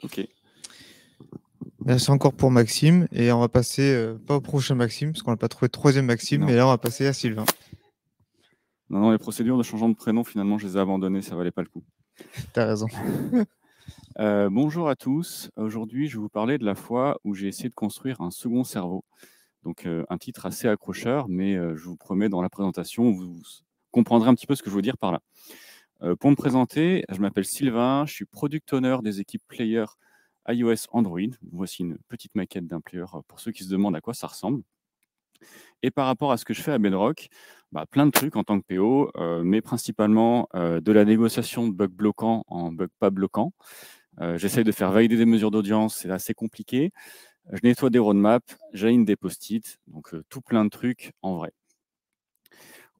Ok. Merci encore pour Maxime. Et on va passer, pas au prochain Maxime, parce qu'on n'a pas trouvé de troisième Maxime, Non. mais là, on va passer à Sylvain. Non, les procédures de changement de prénom, finalement, je les ai abandonnées, ça valait pas le coup. T'as raison. Bonjour à tous. Aujourd'hui, je vais vous parler de la fois où j'ai essayé de construire un second cerveau. Donc, un titre assez accrocheur, mais je vous promets, dans la présentation, vous comprendrez un petit peu ce que je veux dire par là. Pour me présenter, je m'appelle Sylvain, je suis product owner des équipes player iOS Android. Voici une petite maquette d'un player pour ceux qui se demandent à quoi ça ressemble. Et par rapport à ce que je fais à Bedrock, plein de trucs en tant que PO, mais principalement de la négociation de bugs bloquants en bugs pas bloquants. J'essaye de faire valider des mesures d'audience, c'est assez compliqué. Je nettoie des roadmaps, j'aligne des post-it, donc tout plein de trucs en vrai.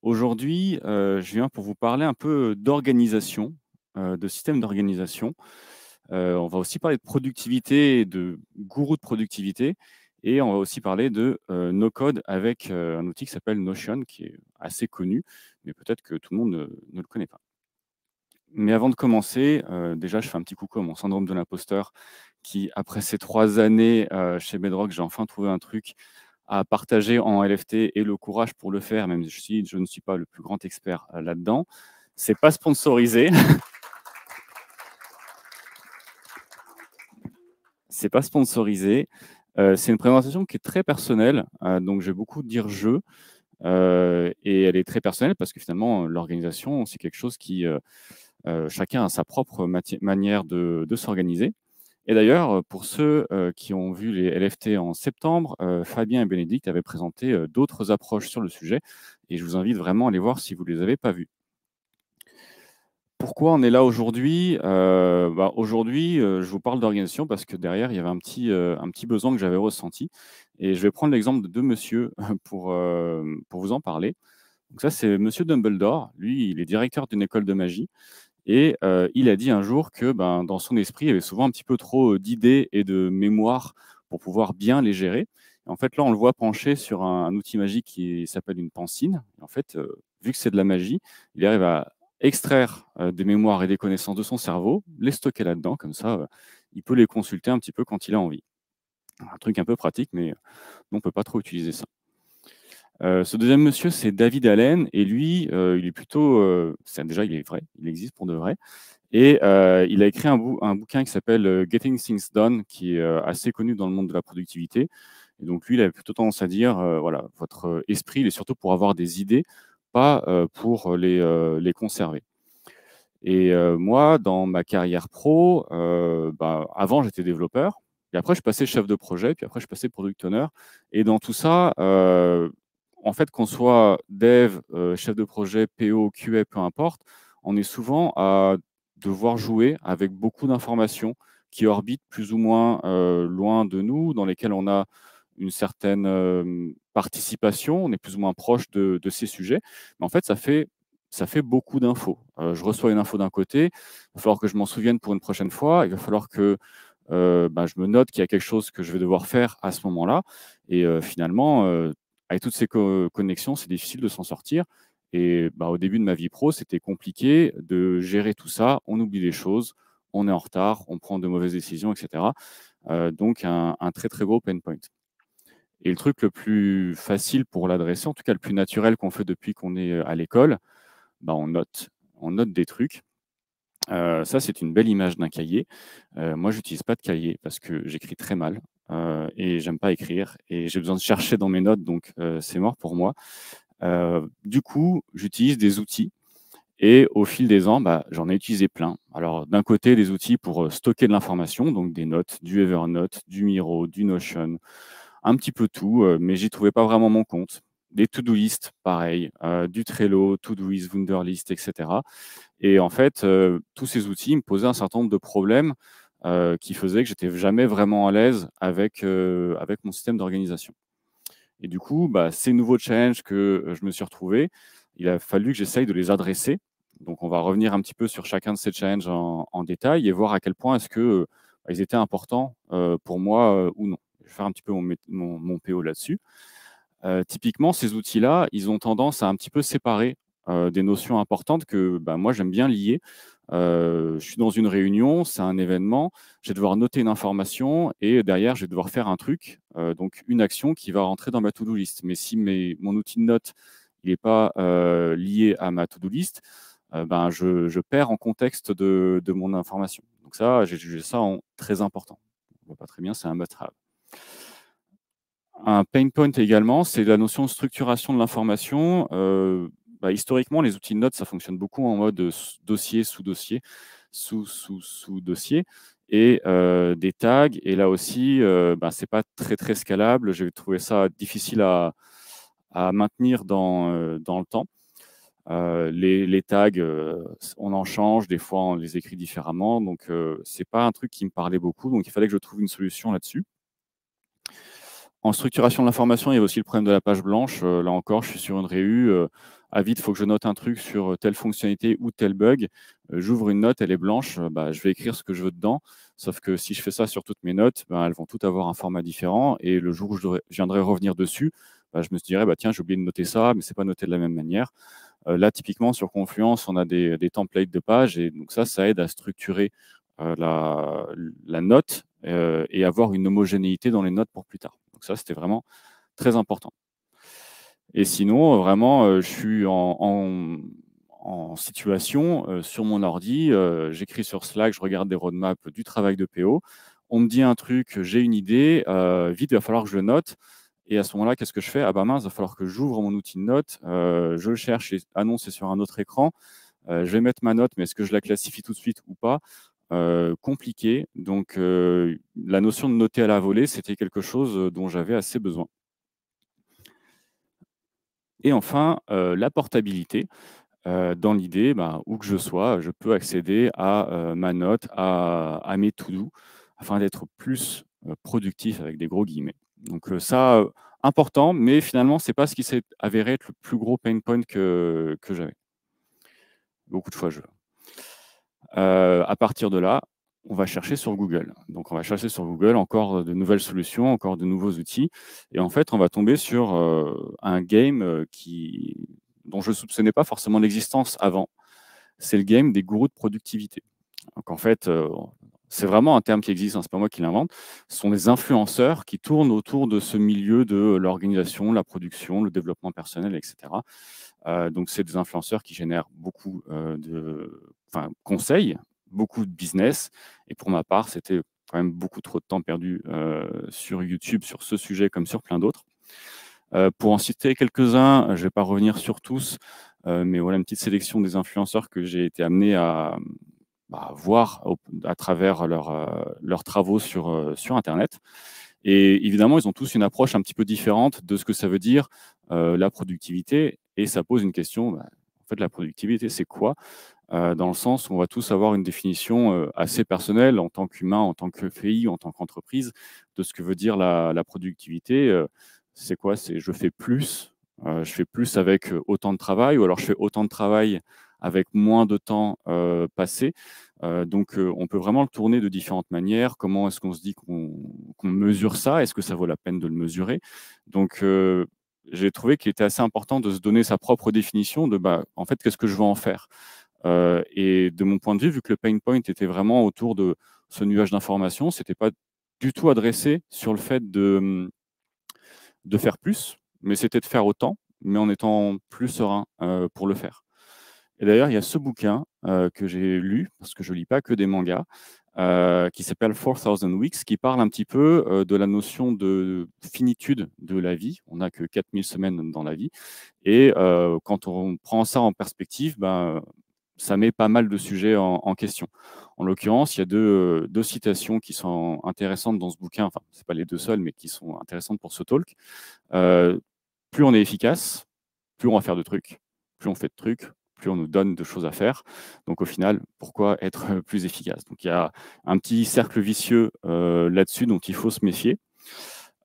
Aujourd'hui, je viens pour vous parler un peu d'organisation, de système d'organisation. On va aussi parler de productivité et de gourou de productivité. Et on va aussi parler de no-code avec un outil qui s'appelle Notion, qui est assez connu, mais peut-être que tout le monde ne le connaît pas. Mais avant de commencer, déjà, je fais un petit coucou à mon syndrome de l'imposteur, qui, après ces 3 années chez Bedrock, j'ai enfin trouvé un truc à partager en LFT et le courage pour le faire, même si je ne suis pas le plus grand expert là-dedans. C'est pas sponsorisé. C'est pas sponsorisé. C'est une présentation qui est très personnelle, donc je vais beaucoup dire «je», et elle est très personnelle parce que finalement, l'organisation, c'est quelque chose qui, chacun a sa propre manière de s'organiser. Et d'ailleurs, pour ceux qui ont vu les LFT en septembre, Fabien et Bénédicte avaient présenté d'autres approches sur le sujet, et je vous invite vraiment à les voir si vous ne les avez pas vues. Pourquoi on est là aujourd'hui? Aujourd'hui, je vous parle d'organisation parce que derrière, il y avait un petit besoin que j'avais ressenti, et je vais prendre l'exemple de 2 messieurs pour vous en parler. Donc ça, c'est monsieur Dumbledore. Lui, il est directeur d'une école de magie, et il a dit un jour que, dans son esprit, il y avait souvent un petit peu trop d'idées et de mémoire pour pouvoir bien les gérer. Et en fait, là, on le voit pencher sur un outil magique qui s'appelle une Pancine. Et en fait, vu que c'est de la magie, il arrive à extraire des mémoires et des connaissances de son cerveau, les stocker là-dedans, comme ça, il peut les consulter un petit peu quand il a envie. Un truc un peu pratique, mais on ne peut pas trop utiliser ça. Ce deuxième monsieur, c'est David Allen, et lui, il est plutôt, déjà, il est vrai, il existe pour de vrai, et il a écrit un bouquin qui s'appelle Getting Things Done, qui est assez connu dans le monde de la productivité. Et donc lui, il avait plutôt tendance à dire, voilà, votre esprit, il est surtout pour avoir des idées, pas pour les conserver. Et moi, dans ma carrière pro, avant, j'étais développeur, et après, je passais chef de projet, puis après, je passais product owner. Et dans tout ça, en fait, qu'on soit dev, chef de projet, PO, QA, peu importe, on est souvent à devoir jouer avec beaucoup d'informations qui orbitent plus ou moins loin de nous, dans lesquelles on a une certaine participation, on est plus ou moins proche de ces sujets. Mais en fait, ça fait beaucoup d'infos. Je reçois une info d'un côté, il va falloir que je m'en souvienne pour une prochaine fois, il va falloir que je me note qu'il y a quelque chose que je vais devoir faire à ce moment-là. Et finalement, avec toutes ces connexions, c'est difficile de s'en sortir. Et au début de ma vie pro, c'était compliqué de gérer tout ça. On oublie les choses, on est en retard, on prend de mauvaises décisions, etc. Donc, un très, très gros pain point. Et le truc le plus facile pour l'adresser, en tout cas le plus naturel qu'on fait depuis qu'on est à l'école, on note. On note des trucs. Ça, c'est une belle image d'un cahier. Moi, j'utilise pas de cahier parce que j'écris très mal et j'aime pas écrire et j'ai besoin de chercher dans mes notes, donc c'est mort pour moi. Du coup, j'utilise des outils, et au fil des ans, j'en ai utilisé plein. Alors, d'un côté, des outils pour stocker de l'information, donc des notes, du Evernote, du Miro, du Notion, un petit peu tout, mais j'y trouvais pas vraiment mon compte. Des to-do list, pareil, du Trello, Todoist, Wunderlist, etc. Et en fait, tous ces outils me posaient un certain nombre de problèmes qui faisaient que j'étais jamais vraiment à l'aise avec mon système d'organisation. Et du coup, ces nouveaux challenges que je me suis retrouvé, il a fallu que j'essaye de les adresser. Donc, on va revenir un petit peu sur chacun de ces challenges en détail et voir à quel point est-ce que ils étaient importants pour moi ou non. Je vais faire un petit peu mon PO là-dessus. Typiquement, ces outils-là, ils ont tendance à un petit peu séparer des notions importantes que moi, j'aime bien lier. Je suis dans une réunion, c'est un événement, je vais devoir noter une information et derrière, je vais devoir faire un truc, donc une action qui va rentrer dans ma to-do list. Mais si mon outil de notes n'est pas lié à ma to-do list, ben, je perds en contexte de mon information. Donc ça, j'ai jugé ça en très important. On voit pas très bien, c'est un must-have. Un pain point également, c'est la notion de structuration de l'information. Historiquement, les outils de notes, ça fonctionne beaucoup en mode dossier, sous-dossier, sous-dossier, et des tags. Et là aussi, c'est pas très, très scalable. J'ai trouvé ça difficile à maintenir dans le temps. Les tags, on en change, des fois on les écrit différemment, donc c'est pas un truc qui me parlait beaucoup, donc il fallait que je trouve une solution là-dessus. En structuration de l'information, il y a aussi le problème de la page blanche. Là encore, je suis sur une réu. Vite, il faut que je note un truc sur telle fonctionnalité ou tel bug. J'ouvre une note, elle est blanche. Je vais écrire ce que je veux dedans. Sauf que si je fais ça sur toutes mes notes, elles vont toutes avoir un format différent. Et le jour où je viendrai revenir dessus, je me dirais, tiens, j'ai oublié de noter ça, mais c'est pas noté de la même manière. Là, typiquement, sur Confluence, on a des templates de pages. Et donc ça aide à structurer la note et avoir une homogénéité dans les notes pour plus tard. Donc ça, c'était vraiment très important. Et sinon, vraiment, je suis en situation sur mon ordi, j'écris sur Slack, je regarde des roadmaps du travail de PO. On me dit un truc, j'ai une idée, vite, il va falloir que je le note. Et à ce moment-là, qu'est-ce que je fais? Ah bah mince, il va falloir que j'ouvre mon outil de notes, je le cherche et ah non, c'est sur un autre écran. Je vais mettre ma note, mais est-ce que je la classifie tout de suite ou pas? Compliqué. Donc, la notion de noter à la volée, c'était quelque chose dont j'avais assez besoin. Et enfin, la portabilité. Dans l'idée, où que je sois, je peux accéder à ma note, à mes to-do, afin d'être plus productif avec des gros guillemets. Donc ça, important, mais finalement, ce n'est pas ce qui s'est avéré être le plus gros pain point que j'avais. Beaucoup de fois, à partir de là, on va chercher sur Google. Donc, on va chercher sur Google encore de nouvelles solutions, encore de nouveaux outils. Et en fait, on va tomber sur un game dont je ne soupçonnais pas forcément l'existence avant. C'est le game des gourous de productivité. Donc, en fait, c'est vraiment un terme qui existe, hein, ce n'est pas moi qui l'invente. Ce sont des influenceurs qui tournent autour de ce milieu de l'organisation, la production, le développement personnel, etc. Donc, c'est des influenceurs qui génèrent beaucoup de conseils, beaucoup de business. Et pour ma part, c'était quand même beaucoup trop de temps perdu sur YouTube, sur ce sujet comme sur plein d'autres. Pour en citer quelques-uns, je ne vais pas revenir sur tous, mais voilà une petite sélection des influenceurs que j'ai été amené à voir à travers leurs travaux sur Internet. Et évidemment, ils ont tous une approche un petit peu différente de ce que ça veut dire la productivité. Et ça pose une question, en fait, la productivité, c'est quoi? Dans le sens où on va tous avoir une définition assez personnelle en tant qu'humain, en tant que pays, en tant qu'entreprise, de ce que veut dire la productivité. C'est quoi? C'est je fais plus avec autant de travail, ou alors je fais autant de travail avec moins de temps passé. Donc, on peut vraiment le tourner de différentes manières. Comment est-ce qu'on se dit qu'on mesure ça? Est-ce que ça vaut la peine de le mesurer? Donc, j'ai trouvé qu'il était assez important de se donner sa propre définition de, en fait, qu'est-ce que je veux en faire? Et de mon point de vue, vu que le pain point était vraiment autour de ce nuage d'informations, ce n'était pas du tout adressé sur le fait de faire plus, mais c'était de faire autant, mais en étant plus serein pour le faire. Et d'ailleurs, il y a ce bouquin que j'ai lu, parce que je ne lis pas que des mangas, qui s'appelle 4000 Weeks, qui parle un petit peu de la notion de finitude de la vie. On n'a que 4000 semaines dans la vie. Et quand on prend ça en perspective, ça met pas mal de sujets en question. En l'occurrence, il y a deux citations qui sont intéressantes dans ce bouquin. Enfin, ce n'est pas les deux seules, mais qui sont intéressantes pour ce talk. Plus on est efficace, plus on va faire de trucs. Plus on fait de trucs, plus on nous donne de choses à faire. Donc au final, pourquoi être plus efficace? Donc il y a un petit cercle vicieux là-dessus dont il faut se méfier.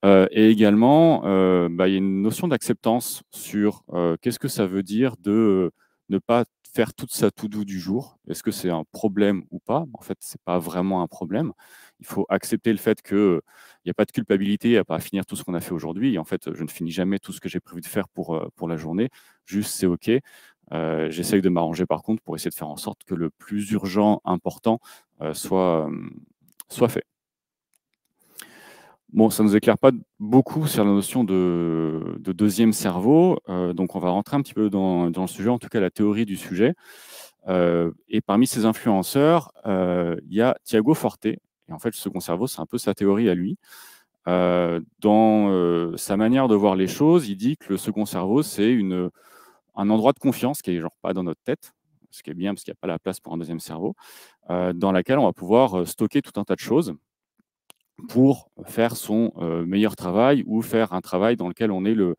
Et également, il y a une notion d'acceptance sur qu'est-ce que ça veut dire de ne pas faire toute sa to-do du jour. Est-ce que c'est un problème ou pas? En fait, ce n'est pas vraiment un problème. Il faut accepter le fait qu'il n'y a pas de culpabilité à pas finir tout ce qu'on a fait aujourd'hui. En fait, je ne finis jamais tout ce que j'ai prévu de faire pour la journée. Juste, c'est OK. J'essaye de m'arranger par contre pour essayer de faire en sorte que le plus urgent, important, soit fait. Bon, ça ne nous éclaire pas beaucoup sur la notion de deuxième cerveau, donc on va rentrer un petit peu dans le sujet, en tout cas la théorie du sujet. Et parmi ces influenceurs, il y a Tiago Forte, et en fait, le second cerveau, c'est un peu sa théorie à lui. Dans sa manière de voir les choses, il dit que le second cerveau, c'est un endroit de confiance qui est genre pas dans notre tête, ce qui est bien parce qu'il n'y a pas la place pour un deuxième cerveau, dans laquelle on va pouvoir stocker tout un tas de choses pour faire son meilleur travail ou faire un travail dans lequel on est le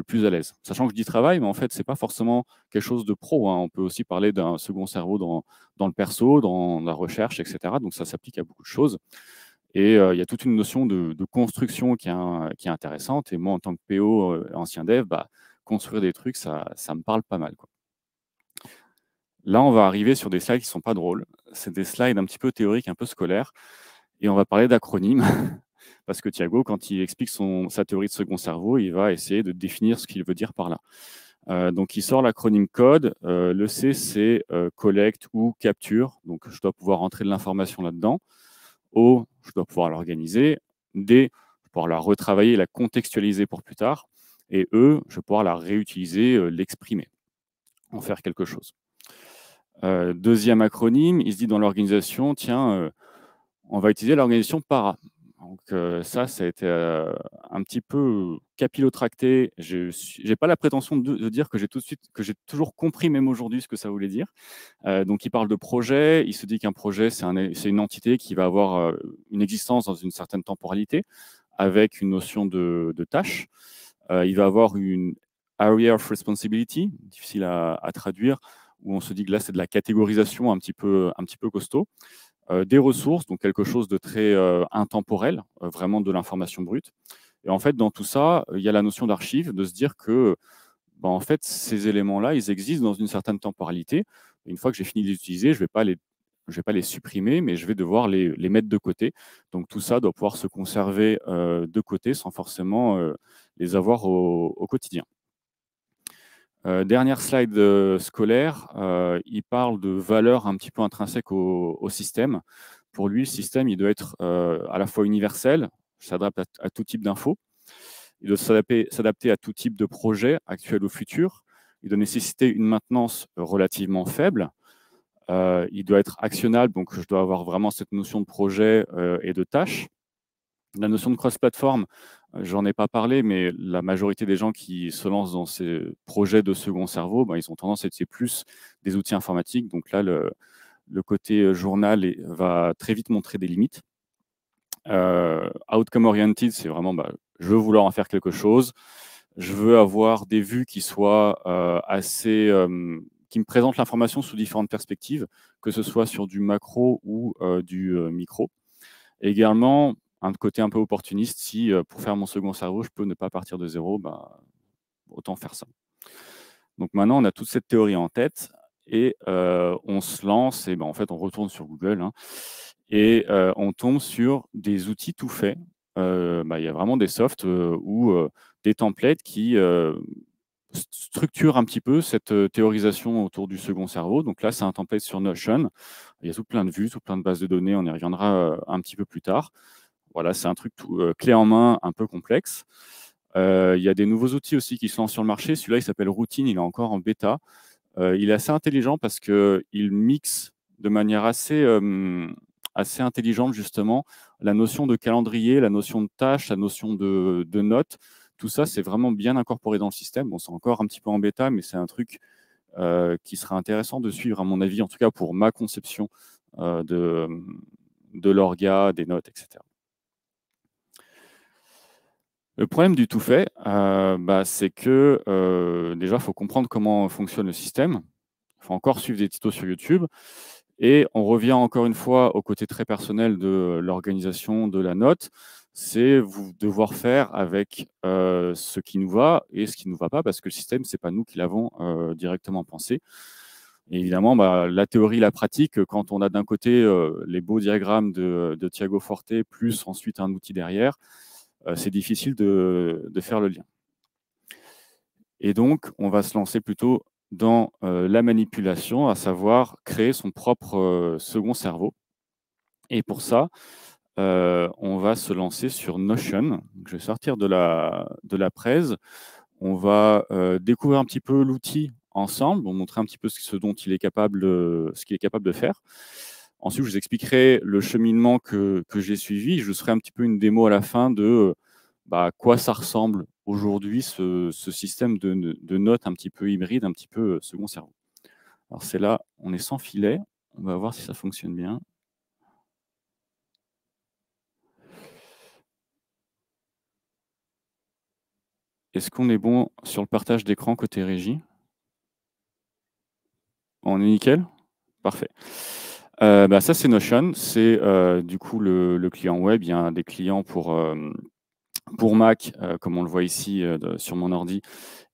plus à l'aise. Sachant que je dis travail, mais en fait, ce n'est pas forcément quelque chose de pro, hein. On peut aussi parler d'un second cerveau dans le perso, dans la recherche, etc. Donc ça s'applique à beaucoup de choses. Et il y a toute une notion de construction qui est intéressante. Et moi, en tant que PO, ancien dev, construire des trucs, ça me parle pas mal, quoi. Là, on va arriver sur des slides qui ne sont pas drôles. C'est des slides un petit peu théoriques, un peu scolaires. Et on va parler d'acronymes. Parce que Thiago, quand il explique sa théorie de second cerveau, il va essayer de définir ce qu'il veut dire par là. Donc, il sort l'acronyme CODE. Le C, c'est collecte ou capture. Donc, je dois pouvoir rentrer de l'information là-dedans. O, je dois pouvoir l'organiser. D, je vais pouvoir la retravailler, la contextualiser pour plus tard. Et E, je vais pouvoir la réutiliser, l'exprimer, en faire quelque chose. Deuxième acronyme, il se dit dans l'organisation, tiens, on va utiliser l'organisation para. Donc ça a été un petit peu capillotracté. Je n'ai pas la prétention de dire que j'ai toujours compris, même aujourd'hui, ce que ça voulait dire. Donc il parle de projet. Il se dit qu'un projet, c'est une entité qui va avoir une existence dans une certaine temporalité, avec une notion de tâche. Il va avoir une area of responsibility, difficile à traduire, où on se dit que là, c'est de la catégorisation un petit peu costaud. Des ressources, donc quelque chose de très intemporel, vraiment de l'information brute. Et en fait, dans tout ça, il y a la notion d'archive, de se dire que en fait, ces éléments-là, ils existent dans une certaine temporalité. Et une fois que j'ai fini de les utiliser, je ne vais pas les supprimer, mais je vais devoir les mettre de côté. Donc tout ça doit pouvoir se conserver de côté sans forcément les avoir au quotidien. Dernière slide scolaire, il parle de valeurs un petit peu intrinsèques au système. Pour lui, le système, il doit être à la fois universel, s'adapte à tout type d'infos, il doit s'adapter à tout type de projet, actuel ou futur, il doit nécessiter une maintenance relativement faible, il doit être actionnable, donc je dois avoir vraiment cette notion de projet et de tâche. La notion de cross-platform, j'en ai pas parlé, mais la majorité des gens qui se lancent dans ces projets de second cerveau, ils ont tendance à utiliser plus des outils informatiques. Donc là, le côté journal va très vite montrer des limites. Outcome oriented, c'est vraiment, je veux vouloir en faire quelque chose. Je veux avoir des vues qui soient qui me présentent l'information sous différentes perspectives, que ce soit sur du macro ou du micro. Et également, un côté un peu opportuniste, si pour faire mon second cerveau, je peux ne pas partir de zéro, autant faire ça. Donc maintenant, on a toute cette théorie en tête et on se lance, et en fait, on retourne sur Google, hein, et on tombe sur des outils tout faits. Il y a vraiment des softs ou des templates qui structurent un petit peu cette théorisation autour du second cerveau. Donc là, c'est un template sur Notion. Il y a tout plein de vues, tout plein de bases de données. On y reviendra un petit peu plus tard. Voilà, c'est un truc clé en main, un peu complexe. Il y a des nouveaux outils aussi qui se lancent sur le marché. Celui-là, il s'appelle Routine, il est encore en bêta. Il est assez intelligent parce qu'il mixe de manière assez intelligente, justement, la notion de calendrier, la notion de tâche, la notion de notes. Tout ça, c'est vraiment bien incorporé dans le système. Bon, c'est encore un petit peu en bêta, mais c'est un truc qui sera intéressant de suivre, à mon avis, en tout cas pour ma conception de l'orga, des notes, etc. Le problème du tout fait, c'est que déjà, il faut comprendre comment fonctionne le système. Il faut encore suivre des tutos sur YouTube. Et on revient encore une fois au côté très personnel de l'organisation de la note. C'est devoir faire avec ce qui nous va et ce qui ne nous va pas, parce que le système, ce n'est pas nous qui l'avons directement pensé. Et évidemment, la théorie, la pratique, quand on a d'un côté les beaux diagrammes de Tiago Forte, plus ensuite un outil derrière, c'est difficile de faire le lien. Et donc, on va se lancer plutôt dans la manipulation, à savoir créer son propre second cerveau. Et pour ça, on va se lancer sur Notion. Donc, je vais sortir de la presse. On va découvrir un petit peu l'outil ensemble, on montrer un petit peu ce dont il est capable, ce qu'il est capable de faire. Ensuite, je vous expliquerai le cheminement que j'ai suivi. Je vous ferai un petit peu une démo à la fin de à quoi ça ressemble aujourd'hui ce système de notes un petit peu hybride, un petit peu second cerveau. Alors c'est là, on est sans filet. On va voir si ça fonctionne bien. Est-ce qu'on est bon sur le partage d'écran côté régie? On est nickel? Parfait. Ça, c'est Notion. C'est du coup le client web. Il y a des clients pour Mac, comme on le voit ici sur mon ordi,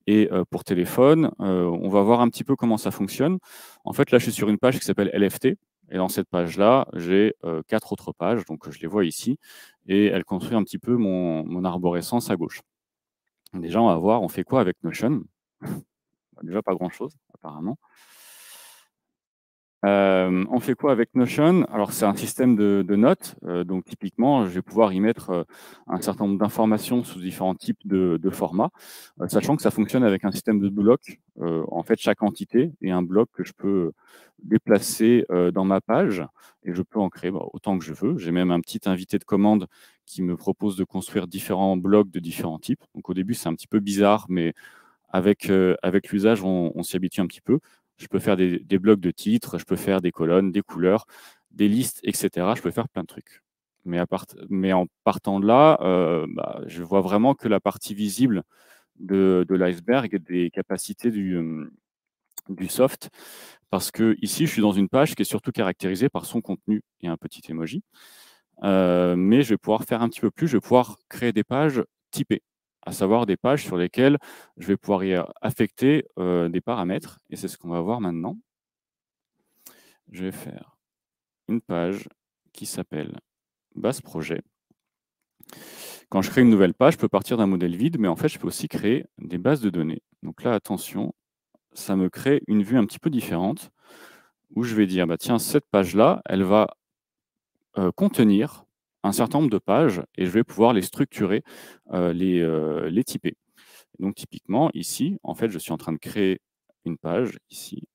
et pour téléphone. On va voir un petit peu comment ça fonctionne. En fait, là, je suis sur une page qui s'appelle LFT. Et dans cette page-là, j'ai 4 autres pages. Donc, je les vois ici. Et elle construit un petit peu mon arborescence à gauche. Déjà, on va voir, on fait quoi avec Notion? Déjà, pas grand-chose, apparemment. On fait quoi avec Notion? Alors, c'est un système de notes. Donc typiquement, je vais pouvoir y mettre, un certain nombre d'informations sous différents types de formats, sachant que ça fonctionne avec un système de blocs. En fait, chaque entité est un bloc que je peux déplacer, dans ma page et je peux en créer, autant que je veux. J'ai même un petit invité de commande qui me propose de construire différents blocs de différents types. Donc au début, c'est un petit peu bizarre, mais avec l'usage, on s'y habitue un petit peu. Je peux faire des blocs de titres, je peux faire des colonnes, des couleurs, des listes, et cetera. Je peux faire plein de trucs. Mais en partant de là, je vois vraiment que la partie visible de l'iceberg et des capacités du soft. Parce que ici, je suis dans une page qui est surtout caractérisée par son contenu et un petit emoji. Mais je vais pouvoir faire un petit peu plus. Je vais pouvoir créer des pages typées, à savoir des pages sur lesquelles je vais pouvoir y affecter des paramètres. Et c'est ce qu'on va voir maintenant. Je vais faire une page qui s'appelle base projet. Quand je crée une nouvelle page, je peux partir d'un modèle vide, mais en fait, je peux aussi créer des bases de données. Donc là, attention, ça me crée une vue un petit peu différente où je vais dire, tiens, cette page-là, elle va contenir un certain nombre de pages et je vais pouvoir les structurer, les typer. Donc typiquement, ici, en fait, je suis en train de créer une page, ici,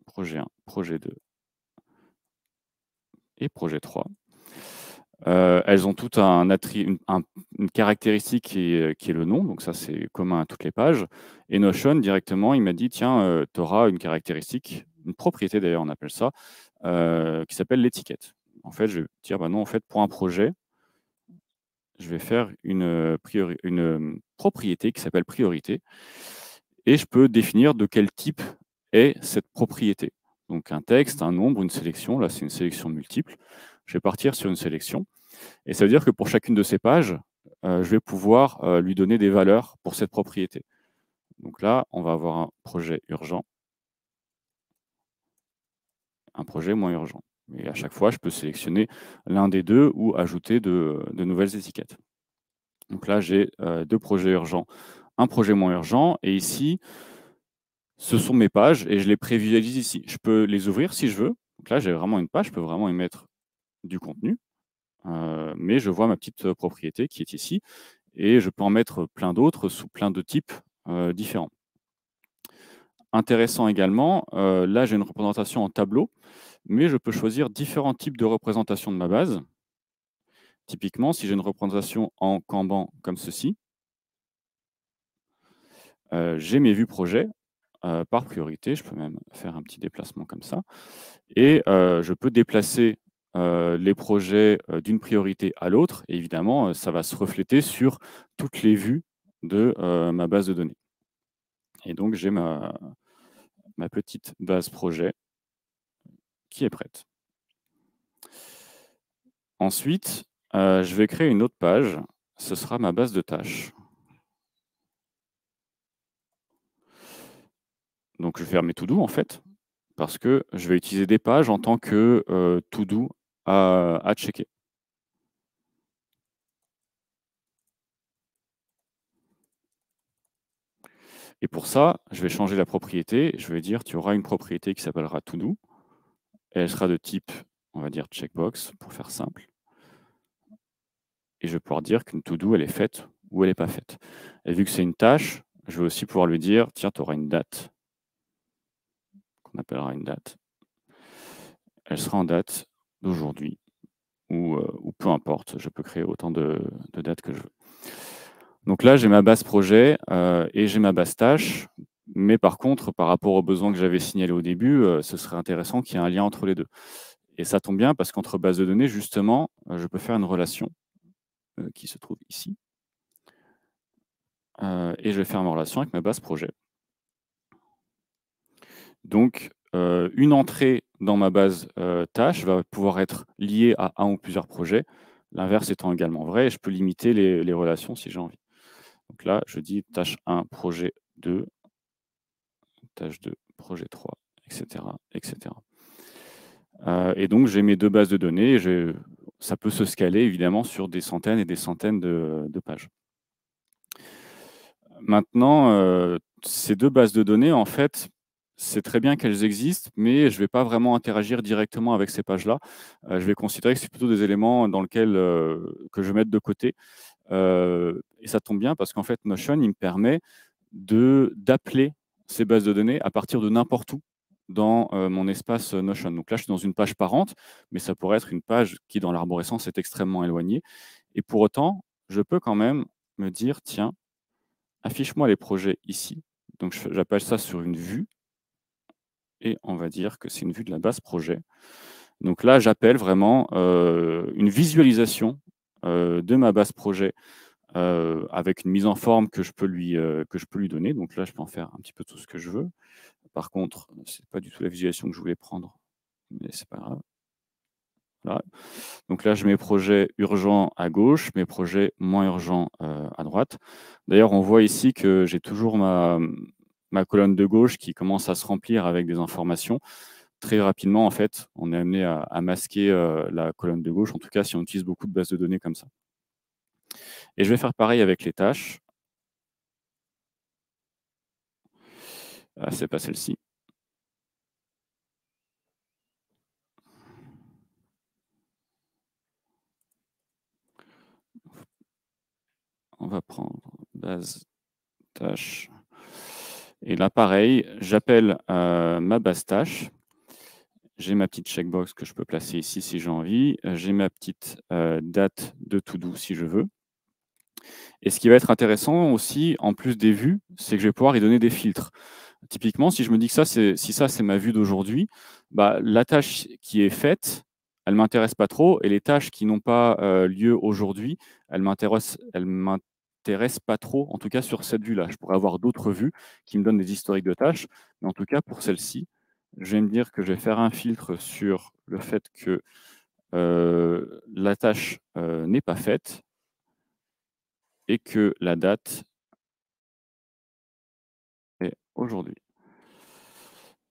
projet 1, projet 2 et projet 3. Elles ont toutes une caractéristique qui est le nom, donc ça c'est commun à toutes les pages. Et Notion, directement, il m'a dit, tiens, tu auras une caractéristique, une propriété d'ailleurs on appelle ça, qui s'appelle l'étiquette. En fait, je vais dire, non, en fait, pour un projet, je vais faire une propriété qui s'appelle priorité. Et je peux définir de quel type est cette propriété. Donc un texte, un nombre, une sélection. Là, c'est une sélection multiple. Je vais partir sur une sélection. Et ça veut dire que pour chacune de ces pages, je vais pouvoir lui donner des valeurs pour cette propriété. Donc là, on va avoir un projet urgent, un projet moins urgent. Et à chaque fois, je peux sélectionner l'un des deux ou ajouter de nouvelles étiquettes. Donc là, j'ai 2 projets urgents, un projet moins urgent. Et ici, ce sont mes pages et je les prévisualise ici. Je peux les ouvrir si je veux. Donc là, j'ai vraiment une page, je peux vraiment y mettre du contenu, mais je vois ma petite propriété qui est ici et je peux en mettre plein d'autres sous plein de types différents. Intéressant également, là j'ai une représentation en tableau, mais je peux choisir différents types de représentation de ma base. Typiquement, si j'ai une représentation en Kanban comme ceci, j'ai mes vues projets par priorité. Je peux même faire un petit déplacement comme ça. Et je peux déplacer les projets d'une priorité à l'autre. Et évidemment, ça va se refléter sur toutes les vues de ma base de données. Et donc, j'ai ma petite base projet qui est prête. Ensuite, je vais créer une autre page. Ce sera ma base de tâches. Donc, je vais faire mes to-do, en fait, parce que je vais utiliser des pages en tant que to-do à checker. Et pour ça, je vais changer la propriété. Je vais dire, tu auras une propriété qui s'appellera to-do. Et elle sera de type, on va dire, checkbox, pour faire simple. Et je vais pouvoir dire qu'une to-do, elle est faite ou elle n'est pas faite. Et vu que c'est une tâche, je vais aussi pouvoir lui dire, tiens, tu auras une date, qu'on appellera une date. Elle sera en date d'aujourd'hui, ou peu importe, je peux créer autant de dates que je veux. Donc là, j'ai ma base projet et j'ai ma base tâche. Mais par contre, par rapport aux besoins que j'avais signalés au début, ce serait intéressant qu'il y ait un lien entre les deux. Et ça tombe bien parce qu'entre bases de données, justement, je peux faire une relation qui se trouve ici. Et je vais faire ma relation avec ma base projet. Donc, une entrée dans ma base tâche va pouvoir être liée à un ou plusieurs projets. L'inverse étant également vrai, et je peux limiter les relations si j'ai envie. Donc là, je dis tâche 1, projet 2, tâche 2, projet 3, etc. etc. Et donc, j'ai mes deux bases de données. Et ça peut se scaler, évidemment, sur des centaines et des centaines de pages. Maintenant, ces deux bases de données, en fait, c'est très bien qu'elles existent, mais je ne vais pas vraiment interagir directement avec ces pages-là. Je vais considérer que c'est plutôt des éléments dans lesquels que je vais mettre de côté. Et ça tombe bien parce qu'en fait, Notion, il me permet d'appeler ces bases de données à partir de n'importe où dans mon espace Notion. Donc là, je suis dans une page parente, mais ça pourrait être une page qui, dans l'arborescence, est extrêmement éloignée. Et pour autant, je peux quand même me dire, tiens, affiche-moi les projets ici. Donc, j'appelle ça sur une vue. Et on va dire que c'est une vue de la base projet. Donc là, j'appelle vraiment une visualisation de ma base projet avec une mise en forme que je peux lui donner. Donc là, je peux en faire un petit peu tout ce que je veux. Par contre, ce n'est pas du tout la visualisation que je voulais prendre, mais c'est pas grave. Voilà. Donc là, je mets projets urgents à gauche, mes projets moins urgents à droite. D'ailleurs, on voit ici que j'ai toujours ma colonne de gauche qui commence à se remplir avec des informations. Très rapidement, en fait, on est amené à masquer la colonne de gauche, en tout cas si on utilise beaucoup de bases de données comme ça. Et je vais faire pareil avec les tâches. Ah, c'est pas celle-ci. On va prendre base tâche. Et là, pareil, j'appelle ma base tâche. J'ai ma petite checkbox que je peux placer ici si j'ai envie. J'ai ma petite date de to-do si je veux. Et ce qui va être intéressant aussi, en plus des vues, c'est que je vais pouvoir y donner des filtres. Typiquement, si je me dis que si ça, c'est ma vue d'aujourd'hui, bah, la tâche qui est faite, elle ne m'intéresse pas trop. Et les tâches qui n'ont pas lieu aujourd'hui, elles m'intéressent pas trop, en tout cas sur cette vue-là. Je pourrais avoir d'autres vues qui me donnent des historiques de tâches. Mais en tout cas, pour celle-ci, je vais me dire que je vais faire un filtre sur le fait que la tâche n'est pas faite et que la date est aujourd'hui.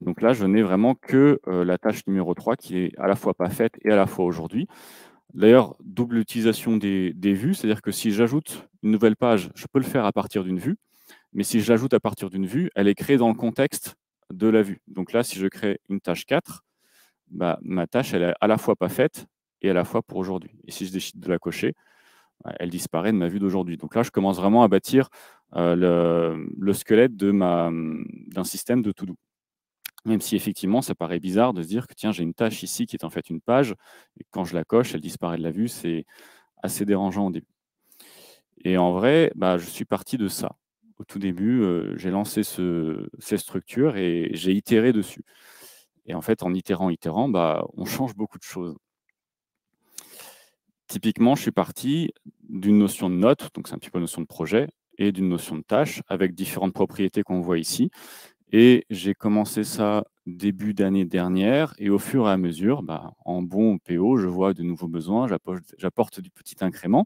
Donc là, je n'ai vraiment que la tâche numéro 3 qui est à la fois pas faite et à la fois aujourd'hui. D'ailleurs, double utilisation des vues, c'est-à-dire que si j'ajoute une nouvelle page, je peux le faire à partir d'une vue, mais si je l'ajoute à partir d'une vue, elle est créée dans le contexte de la vue. Donc là, si je crée une tâche 4, bah, ma tâche, elle est à la fois pas faite et à la fois pour aujourd'hui. Et si je décide de la cocher, bah, elle disparaît de ma vue d'aujourd'hui. Donc là, je commence vraiment à bâtir le squelette d'un système de to-do. Même si effectivement, ça paraît bizarre de se dire que tiens, j'ai une tâche ici qui est en fait une page, et quand je la coche, elle disparaît de la vue, c'est assez dérangeant au début. Et en vrai, bah, je suis parti de ça. Au tout début, j'ai lancé ces structures et j'ai itéré dessus. Et en fait, en itérant, bah, on change beaucoup de choses. Typiquement, je suis parti d'une notion de note, donc c'est un petit peu une notion de projet, et d'une notion de tâche, avec différentes propriétés qu'on voit ici. Et j'ai commencé ça début d'année dernière. Et au fur et à mesure, bah, en bon PO, je vois de nouveaux besoins, j'apporte du petit incrément.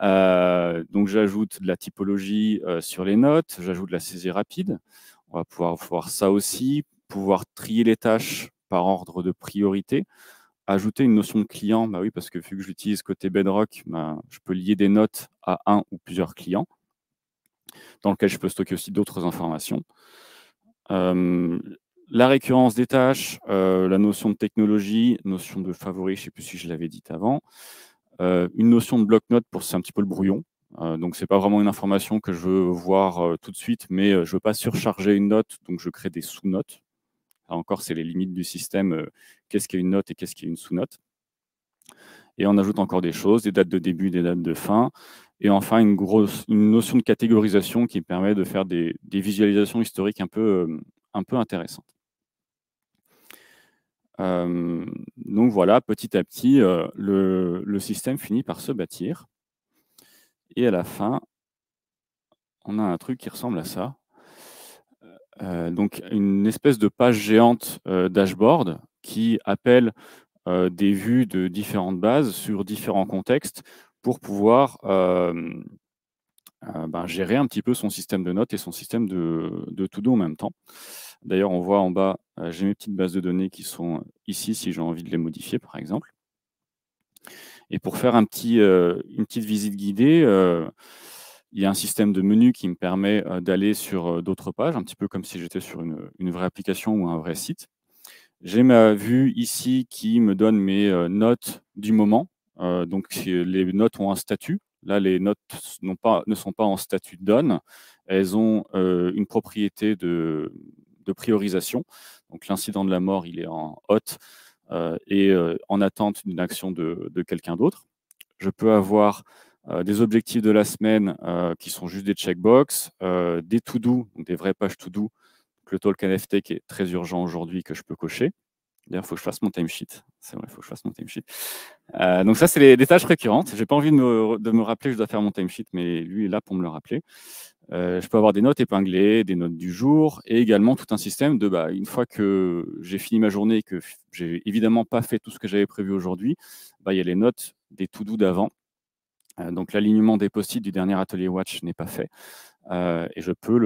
Donc, j'ajoute de la typologie sur les notes, j'ajoute de la saisie rapide. On va pouvoir voir ça aussi, pouvoir trier les tâches par ordre de priorité. Ajouter une notion de client, bah oui, parce que vu que j'utilise côté Bedrock, bah, je peux lier des notes à un ou plusieurs clients. dans lequel je peux stocker aussi d'autres informations. La récurrence des tâches, la notion de technologie, notion de favori, je ne sais plus si je l'avais dit avant, une notion de bloc-notes pour c'est un petit peu le brouillon. Donc, ce n'est pas vraiment une information que je veux voir tout de suite, mais je ne veux pas surcharger une note, donc je crée des sous-notes. Là encore, c'est les limites du système. Qu'est-ce qu'est une note et qu'est-ce qu'est une sous-note? Et on ajoute encore des choses, des dates de début, des dates de fin. Et enfin, une notion de catégorisation qui permet de faire des visualisations historiques un peu intéressantes. Donc voilà, petit à petit, le système finit par se bâtir. Et à la fin, on a un truc qui ressemble à ça. Donc une espèce de page géante dashboard qui appelle des vues de différentes bases sur différents contextes pour pouvoir gérer un petit peu son système de notes et son système de to-do en même temps. D'ailleurs, on voit en bas, j'ai mes petites bases de données qui sont ici si j'ai envie de les modifier, par exemple. Et pour faire une petite visite guidée, il y a un système de menu qui me permet d'aller sur d'autres pages, un petit peu comme si j'étais sur une vraie application ou un vrai site. J'ai ma vue ici qui me donne mes notes du moment. Donc, les notes ont un statut. Là, les notes ne sont pas en statut done. Elles ont une propriété de priorisation. Donc, l'incident de la mort, il est en hot et en attente d'une action de quelqu'un d'autre. Je peux avoir des objectifs de la semaine qui sont juste des checkbox, des to-do, des vraies pages to-do. Le talk NFT qui est très urgent aujourd'hui que je peux cocher. D'ailleurs, il faut que je fasse mon timesheet. C'est vrai, il faut que je fasse mon timesheet. Donc ça, c'est des tâches récurrentes. Je n'ai pas envie de me rappeler que je dois faire mon timesheet, mais lui est là pour me le rappeler. Je peux avoir des notes épinglées, des notes du jour, et également tout un système de, une fois que j'ai fini ma journée et que j'ai évidemment pas fait tout ce que j'avais prévu aujourd'hui, il y a les notes des to-do d'avant. Donc l'alignement des post-it du dernier atelier Watch n'est pas fait. Et je peux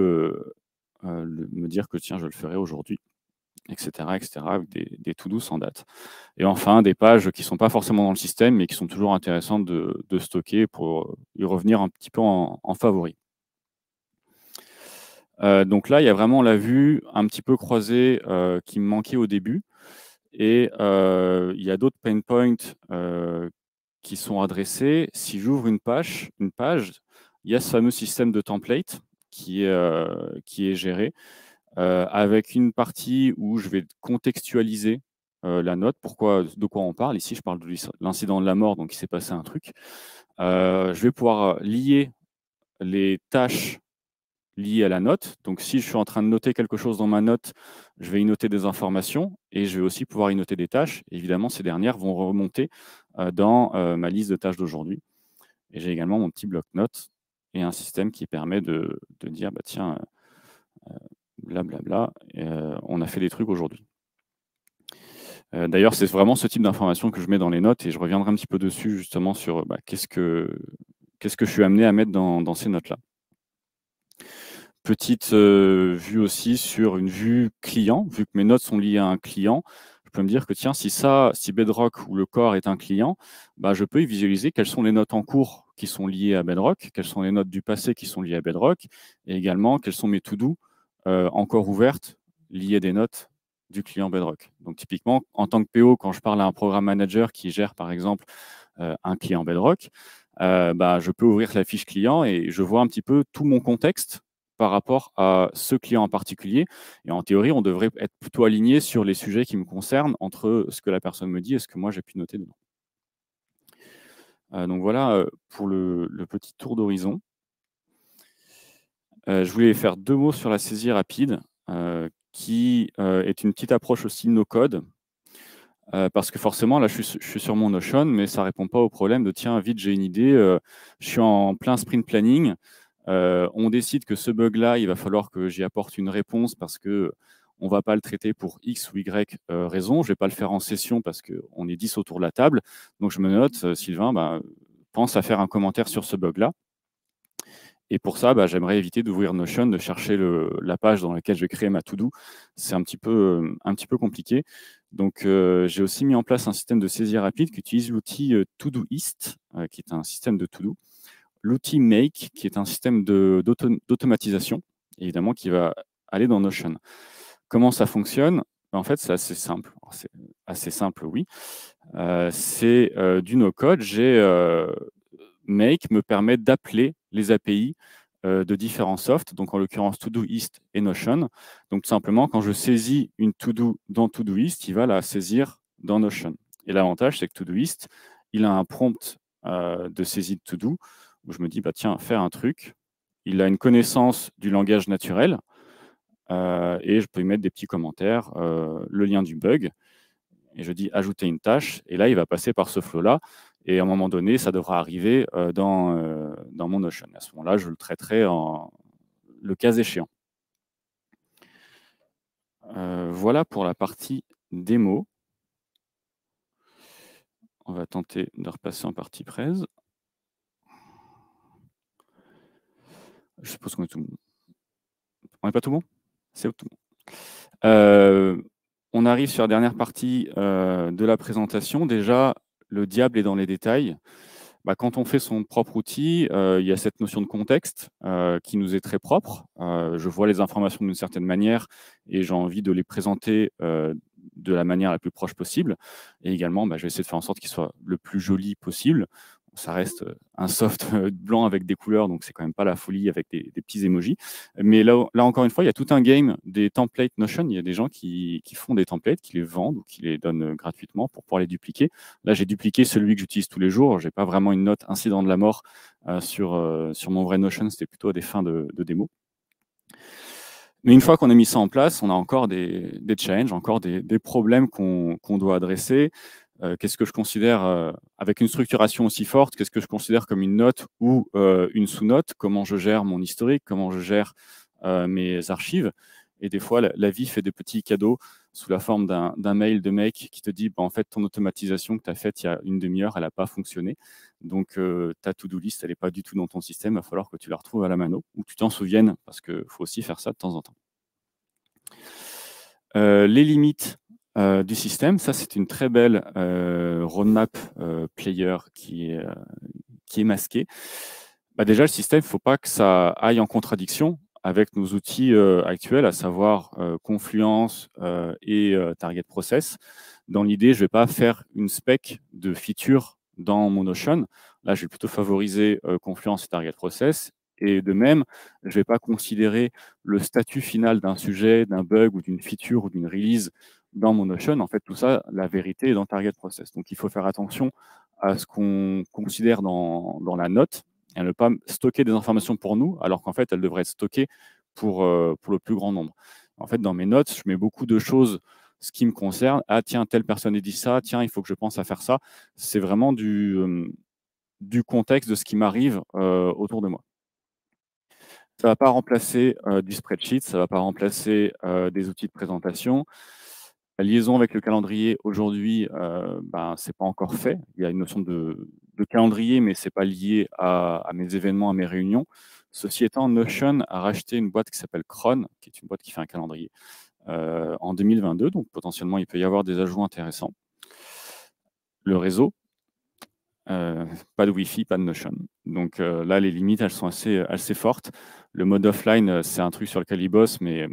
me dire que tiens, je le ferai aujourd'hui, etc., avec des to-do sans date. Et enfin, des pages qui ne sont pas forcément dans le système, mais qui sont toujours intéressantes de stocker pour y revenir un petit peu en favori. Donc là, il y a vraiment la vue un petit peu croisée qui me manquait au début. Et il y a d'autres pain points qui sont adressés. Si j'ouvre une page, il y a ce fameux système de template qui est géré, avec une partie où je vais contextualiser la note. De quoi on parle? Ici, je parle de l'incident de la mort, donc il s'est passé un truc. Je vais pouvoir lier les tâches liées à la note. Donc, si je suis en train de noter quelque chose dans ma note, je vais y noter des informations et je vais aussi pouvoir y noter des tâches. Évidemment, ces dernières vont remonter dans ma liste de tâches d'aujourd'hui. Et j'ai également mon petit bloc-notes et un système qui permet de dire, tiens, blablabla, on a fait des trucs aujourd'hui. D'ailleurs, c'est vraiment ce type d'information que je mets dans les notes et je reviendrai un petit peu dessus justement sur qu'est-ce que je suis amené à mettre dans ces notes-là. Petite vue aussi sur une vue client, vu que mes notes sont liées à un client, je peux me dire que tiens, si Bedrock ou le core est un client, je peux y visualiser quelles sont les notes en cours qui sont liées à Bedrock, quelles sont les notes du passé qui sont liées à Bedrock, et également quelles sont mes to-do encore ouvertes liées à des notes du client Bedrock. Donc typiquement, en tant que PO, quand je parle à un programme manager qui gère par exemple un client Bedrock, je peux ouvrir la fiche client et je vois un petit peu tout mon contexte par rapport à ce client en particulier. Et en théorie, on devrait être plutôt aligné sur les sujets qui me concernent entre ce que la personne me dit et ce que moi j'ai pu noter dedans. Donc voilà pour le petit tour d'horizon. Je voulais faire 2 mots sur la saisie rapide, qui est une petite approche aussi no-code. Parce que forcément, là, je suis sur mon Notion, mais ça ne répond pas au problème de tiens, vite, j'ai une idée, je suis en plein sprint planning. On décide que ce bug-là, il va falloir que j'y apporte une réponse parce qu'on ne va pas le traiter pour X ou Y raison. Je ne vais pas le faire en session parce qu'on est 10 autour de la table. Donc, je me note, Sylvain, pense à faire un commentaire sur ce bug-là. Et pour ça, j'aimerais éviter d'ouvrir Notion, de chercher la page dans laquelle je vais créer ma to-do. C'est un petit peu compliqué. Donc, j'ai aussi mis en place un système de saisie rapide qui utilise l'outil Todoist, qui est un système de to-do. l'outil Make, qui est un système d'automatisation, évidemment, qui va aller dans Notion. Comment ça fonctionne? En fait, c'est assez simple. C'est assez simple, oui. C'est du no-code. Make me permet d'appeler les API de différents softs, donc en l'occurrence Todoist et Notion. Donc tout simplement, quand je saisis une to-do dans Todoist, il va la saisir dans Notion. Et l'avantage, c'est que Todoist, il a un prompt de saisie de to-do, où je me dis, bah, tiens, faire un truc. Il a une connaissance du langage naturel, et je peux y mettre des petits commentaires, le lien du bug, et je dis ajouter une tâche, et là, il va passer par ce flow-là, et à un moment donné, ça devra arriver dans mon Notion. À ce moment-là, je le traiterai le cas échéant. Voilà pour la partie démo. On va tenter de repasser en partie presse. Je suppose qu'on est tout bon. On n'est pas tout bon? C'est tout bon. On arrive sur la dernière partie de la présentation. Déjà, le diable est dans les détails. Bah, quand on fait son propre outil, il y a cette notion de contexte qui nous est très propre. Je vois les informations d'une certaine manière et j'ai envie de les présenter de la manière la plus proche possible. Et également, bah, je vais essayer de faire en sorte qu'il soit le plus joli possible. Ça reste un soft blanc avec des couleurs, donc c'est quand même pas la folie avec des petits emojis. Mais là, encore une fois, il y a tout un game des templates Notion. Il y a des gens qui font des templates, qui les vendent ou qui les donnent gratuitement pour pouvoir les dupliquer. Là, j'ai dupliqué celui que j'utilise tous les jours. Je n'ai pas vraiment une note incident de la mort sur mon vrai Notion. C'était plutôt à des fins de démo. Mais une fois qu'on a mis ça en place, on a encore des challenges, encore des problèmes qu'on doit adresser. Qu'est-ce que je considère, avec une structuration aussi forte, qu'est-ce que je considère comme une note ou une sous-note? Comment je gère mon historique? Comment je gère mes archives? Et des fois, la vie fait des petits cadeaux sous la forme d'un mail de mec qui te dit bah, en fait, ton automatisation que tu as faite il y a une demi-heure, elle n'a pas fonctionné. Donc, ta to-do list, elle n'est pas du tout dans ton système. Il va falloir que tu la retrouves à la mano ou que tu t'en souviennes parce qu'il faut aussi faire ça de temps en temps. Les limites du système, ça, c'est une très belle roadmap player qui est masquée. Bah, déjà, le système, il ne faut pas que ça aille en contradiction avec nos outils actuels, à savoir Confluence et Target Process. Dans l'idée, je ne vais pas faire une spec de feature dans mon Notion. Là, je vais plutôt favoriser Confluence et Target Process. Et de même, je ne vais pas considérer le statut final d'un sujet, d'un bug ou d'une feature ou d'une release dans mon Notion. En fait, tout ça, la vérité est dans Target Process. Donc, il faut faire attention à ce qu'on considère dans la note et à ne pas stocker des informations pour nous, alors qu'en fait, elles devraient être stockées pour le plus grand nombre. En fait, dans mes notes, je mets beaucoup de choses, ce qui me concerne. Ah, tiens, telle personne a dit ça. Tiens, il faut que je pense à faire ça. C'est vraiment du contexte de ce qui m'arrive autour de moi. Ça ne va pas remplacer du spreadsheet, ça ne va pas remplacer des outils de présentation. La liaison avec le calendrier, aujourd'hui, ben, ce n'est pas encore fait. Il y a une notion de calendrier, mais ce n'est pas lié à mes événements, à mes réunions. Ceci étant, Notion a racheté une boîte qui s'appelle Cron, qui est une boîte qui fait un calendrier, en 2022. Donc, potentiellement, il peut y avoir des ajouts intéressants. Le réseau, pas de Wi-Fi, pas de Notion. Donc là, les limites, elles sont assez fortes. Le mode offline, c'est un truc sur lequel il bosse, mais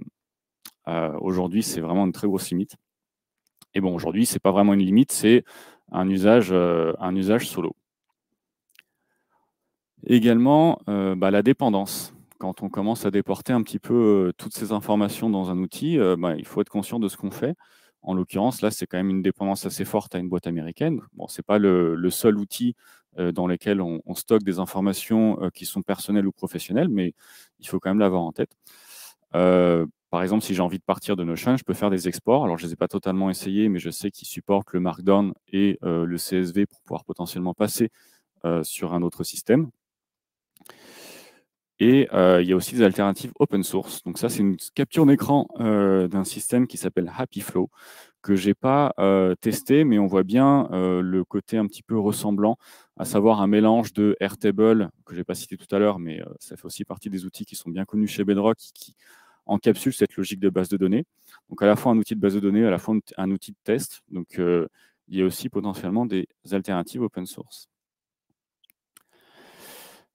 aujourd'hui, c'est vraiment une très grosse limite. Et bon, aujourd'hui, ce n'est pas vraiment une limite, c'est un usage solo. Également, la dépendance. Quand on commence à déporter un petit peu toutes ces informations dans un outil, il faut être conscient de ce qu'on fait. En l'occurrence, là, c'est quand même une dépendance assez forte à une boîte américaine. Bon, ce n'est pas le seul outil dans lequel on stocke des informations qui sont personnelles ou professionnelles, mais il faut quand même l'avoir en tête. Par exemple, si j'ai envie de partir de Notion, je peux faire des exports. Alors, je ne les ai pas totalement essayés, mais je sais qu'ils supportent le Markdown et le CSV pour pouvoir potentiellement passer sur un autre système. Et il y a aussi des alternatives open source. Donc ça, c'est une capture d'écran d'un système qui s'appelle HappyFlow, que je n'ai pas testé, mais on voit bien le côté un petit peu ressemblant, à savoir un mélange de Airtable, que je n'ai pas cité tout à l'heure, mais ça fait aussi partie des outils qui sont bien connus chez Bedrock, qui encapsulent cette logique de base de données. Donc à la fois un outil de base de données, à la fois un outil de test. Donc il y a aussi potentiellement des alternatives open source.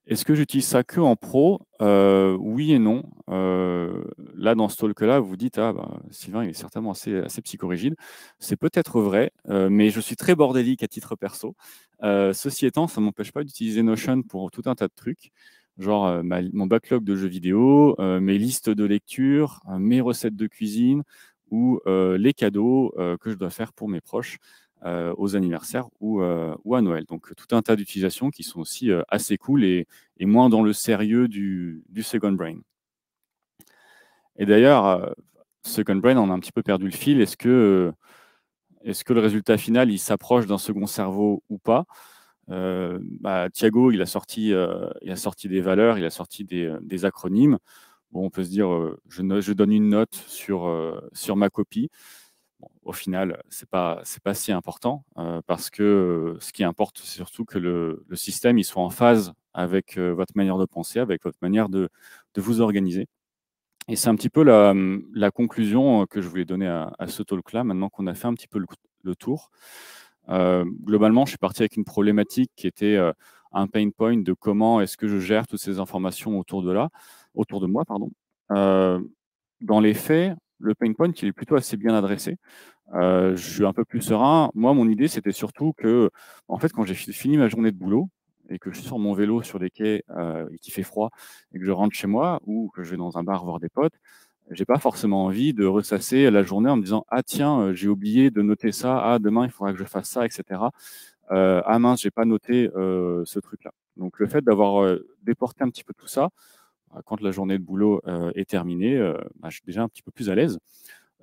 Est-ce que j'utilise ça que en pro? Oui et non. Là, dans ce talk-là, vous dites: «Ah bah, Sylvain, il est certainement assez psychorigide». C'est peut-être vrai, mais je suis très bordélique à titre perso. Ceci étant, ça ne m'empêche pas d'utiliser Notion pour tout un tas de trucs, genre, mon backlog de jeux vidéo, mes listes de lecture, mes recettes de cuisine ou les cadeaux, que je dois faire pour mes proches, aux anniversaires ou à Noël. Donc tout un tas d'utilisations qui sont aussi, assez cool et moins dans le sérieux du Second Brain. Et d'ailleurs, Second Brain, on a un petit peu perdu le fil. Est-ce que le résultat final, il s'approche d'un second cerveau ou pas? Thiago, il a sorti des valeurs, il a sorti des acronymes. Bon, on peut se dire, je donne une note sur ma copie. Bon, au final, c'est pas si important, parce que, ce qui importe, c'est surtout que le système, il soit en phase avec, votre manière de penser, avec votre manière de vous organiser. Et c'est un petit peu la conclusion, que je voulais donner à ce talk-là, maintenant qu'on a fait un petit peu le tour. Globalement, je suis parti avec une problématique qui était, un pain point de comment est-ce que je gère toutes ces informations autour de moi, pardon. Heu, Dans les faits, le pain point, il est plutôt assez bien adressé. Je suis un peu plus serein. Moi, mon idée, c'était surtout que, en fait, quand j'ai fini ma journée de boulot et que je suis sur mon vélo sur des quais, et qu'il fait froid et que je rentre chez moi ou que je vais dans un bar voir des potes, j'ai pas forcément envie de ressasser la journée en me disant: «Ah tiens, j'ai oublié de noter ça. Ah demain, il faudra que je fasse ça» et cetera. «Ah mince, j'ai pas noté, ce truc-là». Donc le fait d'avoir, déporté un petit peu tout ça, quand la journée de boulot, est terminée, je suis déjà un petit peu plus à l'aise.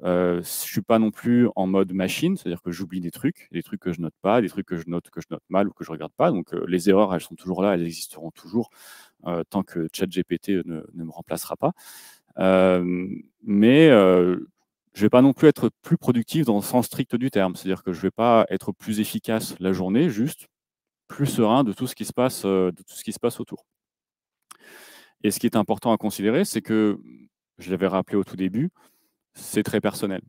Je suis pas non plus en mode machine, c'est-à-dire que j'oublie des trucs que je note pas, des trucs que je note mal ou que je regarde pas. Donc, les erreurs, elles sont toujours là, elles existeront toujours, tant que ChatGPT ne me remplacera pas. Mais, je vais pas non plus être plus productif dans le sens strict du terme. C'est-à-dire que je vais pas être plus efficace la journée, juste plus serein de tout ce qui se passe, autour. Et ce qui est important à considérer, c'est que, je l'avais rappelé au tout début, c'est très personnel.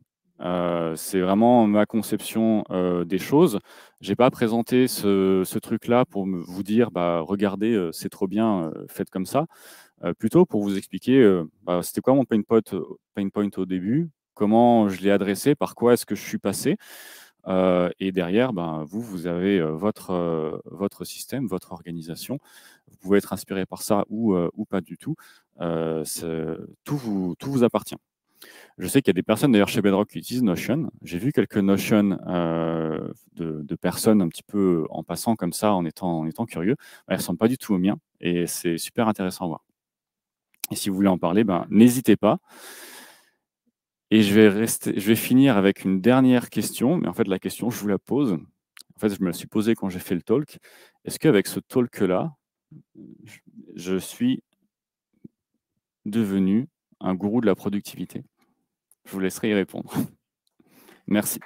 C'est vraiment ma conception, des choses. J'ai pas présenté ce truc-là pour vous dire: «Bah, regardez, c'est trop bien, faites comme ça». Plutôt pour vous expliquer, c'était quoi mon pain point au début, comment je l'ai adressé, par quoi est-ce que je suis passé. Et derrière, vous avez, votre système, votre organisation. Vous pouvez être inspiré par ça ou pas du tout. Ce tout vous appartient. Je sais qu'il y a des personnes d'ailleurs chez Bedrock qui utilisent Notion. J'ai vu quelques Notion, de personnes un petit peu en passant comme ça, en étant curieux. Elles ne ressemblent pas du tout aux miens et c'est super intéressant à voir. Et si vous voulez en parler, n'hésitez pas. Et je vais finir avec une dernière question, mais en fait la question je vous la pose. En fait, je me la suis posée quand j'ai fait le talk. Est-ce qu'avec ce talk-là, je je suis devenu un gourou de la productivité? Je vous laisserai y répondre. Merci.